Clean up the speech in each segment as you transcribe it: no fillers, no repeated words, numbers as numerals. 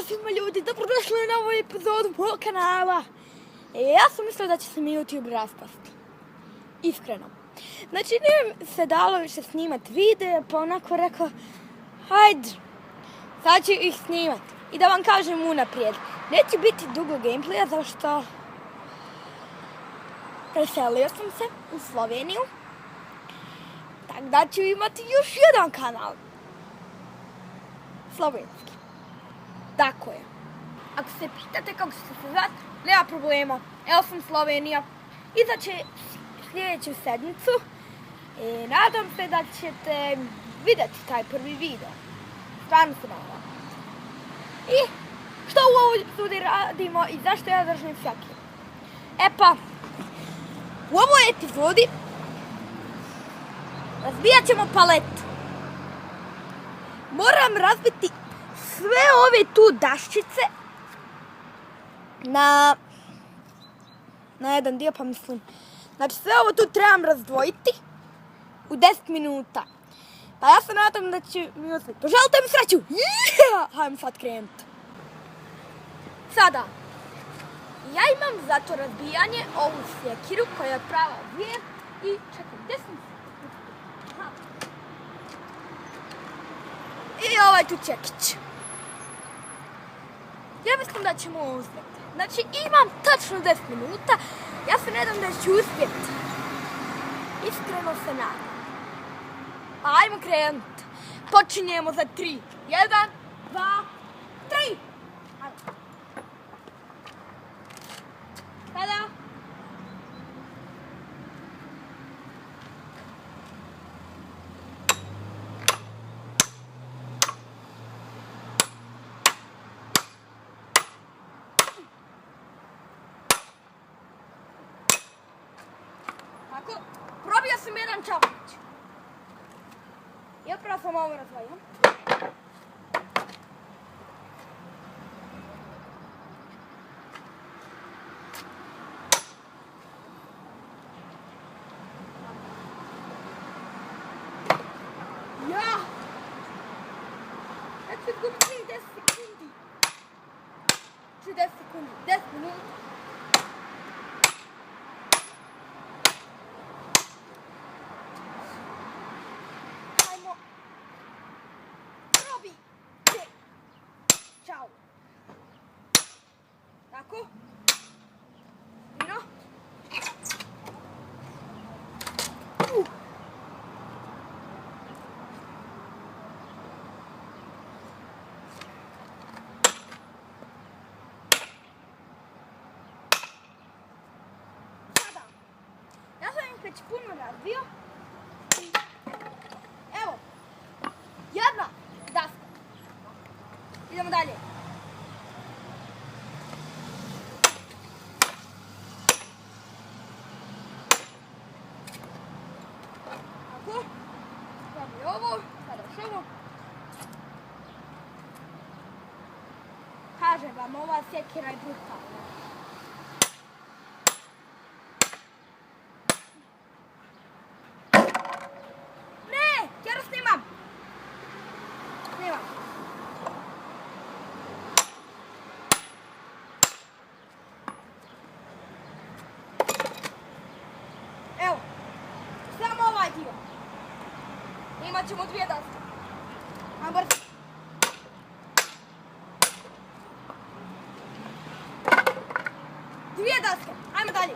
Pozdrav svima ljudi, dobrodošli na novu epizodu mojeg kanala. Ja sam mislila da će se mi YouTube raspasti. Iskreno. Znači nije se dalo više snimat videe, pa onako rekao, hajde, sad ću ih snimat. I da vam kažem unaprijed, neće biti dugo gameplaya, zašto preselio sam se u Sloveniju. Tako da ću imati još jedan kanal. Slovenski. Tako je. Ako se pitate kako ćete se zvati, nema problema. Evo sam Slovenija. Izaće sljedeću sedmicu. I nadam se da ćete vidjeti taj prvi video. Stvarno se nadam. I što u ovoj epizodi radimo i zašto ja držim fjake? E pa, u ovoj epizodi razbijat ćemo paletu. Moram razbiti sve ove tu daščice na jedan dio, pa mislim. Znači sve ovo tu trebam razdvojiti u 10 minuta. Pa ja se nadam da će mi uspjeti. Poželite mi sreću! Hajmo sad krenuti. Sada, ja imam za to razbijanje ovu sjekiru koja je prava zvijer i čekaj, gdje sam se? I ovaj tu čekić. Ja mislim da ćemo uspjeti. Znači imam tačno 10 minuta. Ja se nadam da ću uspjeti. Iskreno se nadam. Ajmo krenuti. Počinjemo za 3. 1, 2, 3. Ajmo. Tada. Tako, probio sam jedan čapić. I upravo sam ovo razvojio. Ja! Ja ću izgubiti 10 sekundi. 10 sekundi, 10 minuta. Ćao. Tako. Vino. Sada. Ja sam ih već puno razbio. Evo. Jedna daska. Idemo dalje. Tako. Sada ovo. Sada još ovo. Kažem vam, ova sjekira je brutalna. Ne! Ja snimam! Snimam. Evo, samo ovaj dio. Imat ćemo 2 daske. Ajmo brzo. Dvije daske, ajmo dalje.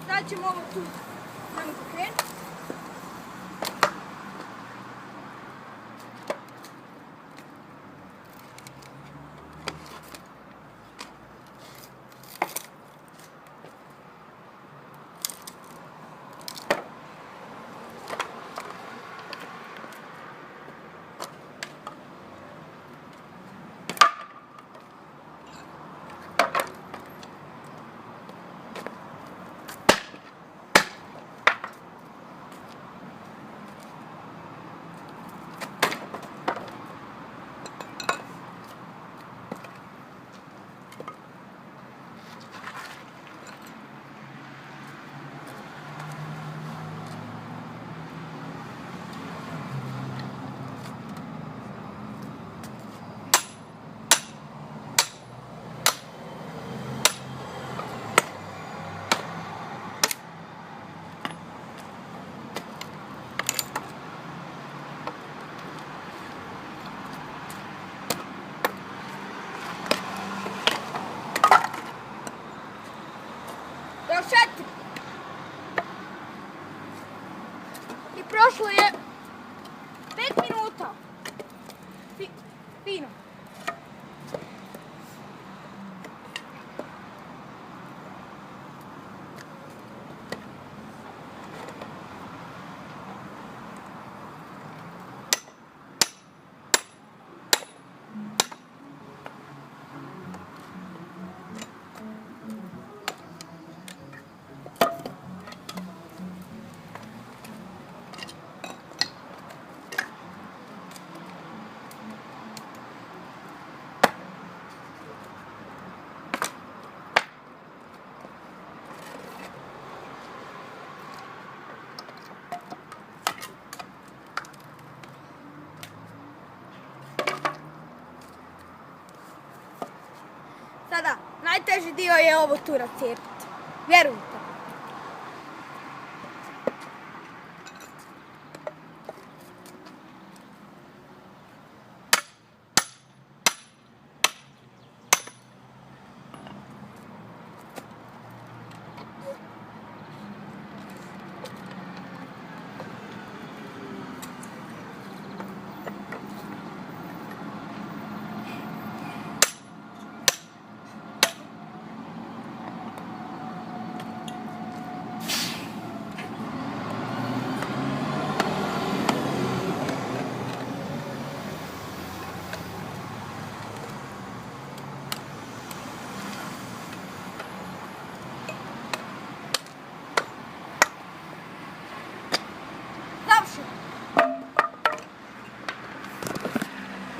Sad ćemo ovo tu nam pokrenuti. I prošlo je 5 minuta. Fino. Sada, najteži dio je ovo tu rascijepiti. Vjerujte.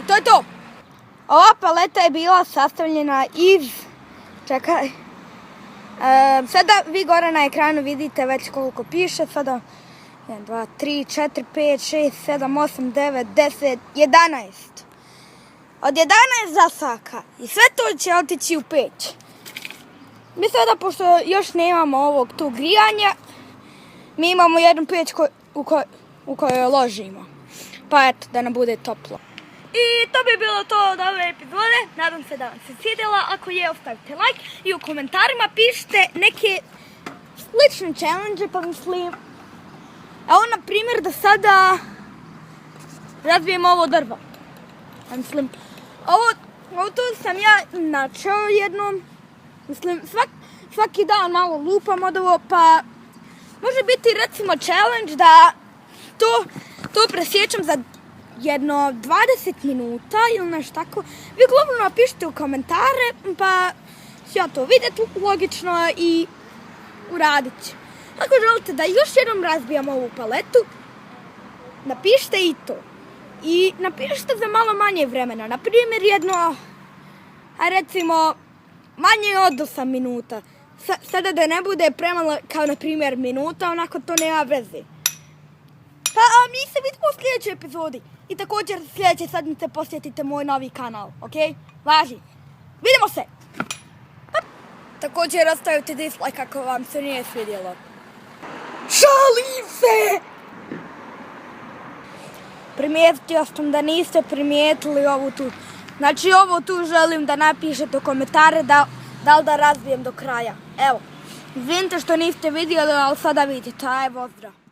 To je to. Ova paleta je bila sastavljena iz... Čekaj. Sada vi gore na ekranu vidite već koliko piše. Sada 1, 2, 3, 4, 5, 6, 7, 8, 9, 10, 11. Od 11 zasaka. I sve to će otići u peć. Mi sada, pošto još nemamo ovog tu grijanja, mi imamo jednu peć u kojoj ložimo. Pa eto, da nam bude toplo. I to bi bilo to od ove epizode. Nadam se da vam se svidjela. Ako je, ostavite like i u komentarima pišite neke slične challenge, pa mislim... Evo, na primjer, da sada razbijem ovo drvo. Mislim, ovo tu sam ja načeo jednom. Mislim, svaki dan malo lupam od ovo, pa može biti recimo challenge da to presjećam za jedno 20 minuta ili nešto tako. Vi uglavnom napišite u komentare, pa ću ja to vidjeti logično i uradit ću. Ako želite da još jednom razbijam ovu paletu, napišite i to. I napišite za malo manje vremena. Na primjer jedno, recimo, manje od 8 minuta. Sada da ne bude premalo kao na primjer minuta, onako to nema veze. Pa mi se vidimo u sljedećoj epizodi. I također sljedeće sedmice posjetite moj novi kanal, ok? Važi. Vidimo se! Također ostavite dislike ako vam se nije svidjelo. Šalim se! Primijetio sam da niste primijetili ovu tu. Znači ovo tu želim da napišete u komentare da li da razbijem do kraja. Evo. Izvinite što niste vidjeli, ali sada vidite, evo zdrav.